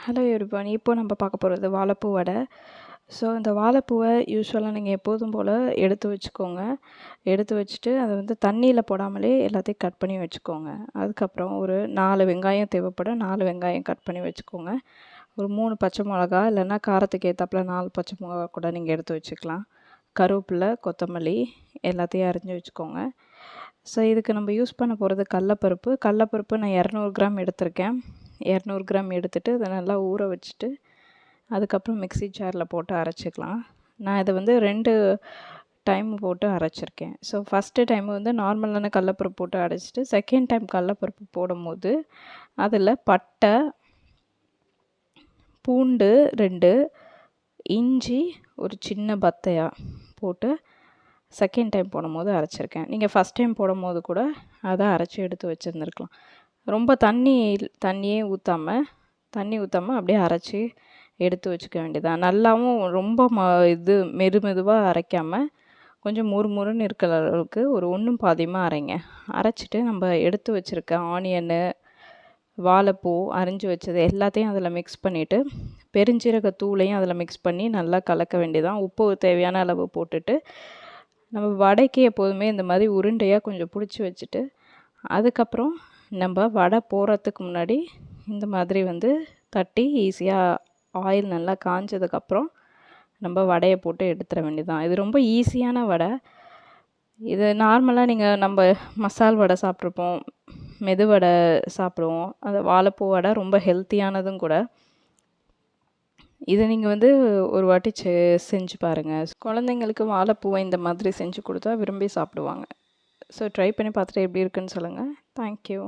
Hello everyone. இப்போ நம்ம பார்க்க போகிறது வாழைப்பூ வடை. ஸோ இந்த வாழைப்பூவை யூஸ்வலாக நீங்கள் எப்போதும் போல் எடுத்து வச்சுக்கோங்க. எடுத்து வச்சுட்டு அதை வந்து தண்ணியில் போடாமலே எல்லாத்தையும் கட் பண்ணி வச்சுக்கோங்க. அதுக்கப்புறம் ஒரு 4 வெங்காயம் தேவைப்படும். 4 வெங்காயம் கட் பண்ணி வச்சுக்கோங்க. ஒரு 3 பச்சை மிளகா, இல்லைன்னா காரத்துக்கு ஏற்றாப்புல 4 பச்சை மிளகா கூட நீங்கள் எடுத்து வச்சுக்கலாம். கருவேப்பிலை, கொத்தமல்லி எல்லாத்தையும் அரிஞ்சு வச்சுக்கோங்க. ஸோ இதுக்கு நம்ம யூஸ் பண்ண போகிறது கடலப்பருப்பு நான் 200 கிராம் எடுத்திருக்கேன். 200 கிராம் எடுத்துகிட்டு அதை நல்லா ஊற வச்சுட்டு அதுக்கப்புறம் மிக்ஸி ஜாரில் போட்டு அரைச்சிக்கலாம். நான் இதை வந்து 2 டைம் போட்டு அரைச்சிருக்கேன். ஸோ ஃபஸ்ட்டு டைம் வந்து நார்மலான கடலப்பருப்பு போட்டு அரைச்சிட்டு செகண்ட் டைம் கடலப்பருப்பு போடும்போது அதில் பட்டை, பூண்டு 2, இஞ்சி ஒரு சின்ன பத்தையா போட்டு செகண்ட் டைம் போடும்போது அரைச்சிருக்கேன். நீங்கள் ஃபஸ்ட் டைம் போடும்போது கூட அதை அரைச்சி எடுத்து வச்சுருந்துருக்கலாம். ரொம்ப தண்ணியே ஊற்றாமல் அப்படியே அரைச்சி எடுத்து வச்சுக்க வேண்டியதான். நல்லாவும் ரொம்ப மெதுவாக அரைக்காமல் கொஞ்சம் முறுமுறுன்னு இருக்கிற அளவுக்கு ஒரு 1 பாதியமாக அரைங்க. அரைச்சிட்டு நம்ம எடுத்து வச்சுருக்க ஆனியனு, வாழைப்பூ அரிஞ்சு வச்சது எல்லாத்தையும் அதில் மிக்ஸ் பண்ணிவிட்டு பெருஞ்சீரக தூளையும் அதில் மிக்ஸ் பண்ணி நல்லா கலக்க வேண்டியதான். உப்பு தேவையான அளவு போட்டுட்டு நம்ம வடைக்கு எப்போதுமே இந்த மாதிரி உருண்டையாக கொஞ்சம் பிடிச்சி வச்சுட்டு அதுக்கப்புறம் நம்ம வடை போடுறதுக்கு முன்னாடி இந்த மாதிரி வந்து தட்டி ஈஸியாக ஆயில் நல்லா காஞ்சதுக்கப்புறம் நம்ம வடையை போட்டு எடுத்துட வேண்டியதான். இது ரொம்ப ஈஸியான வடை. இது நார்மலாக நம்ம மசால் வடை சாப்பிட்ருப்போம், மெது வடை சாப்பிடுவோம். அந்த வாழைப்பூ வடை ரொம்ப ஹெல்த்தியானதும் கூட. இதை நீங்கள் வந்து ஒரு வாட்டி செஞ்சு பாருங்கள். குழந்தைங்களுக்கு வாழைப்பூவை இந்த மாதிரி செஞ்சு கொடுத்தா விரும்பி சாப்பிடுவாங்க. ஸோ ட்ரை பண்ணி பார்த்துட்டு எப்படி இருக்குன்னு சொல்லுங்கள். தேங்க்யூ.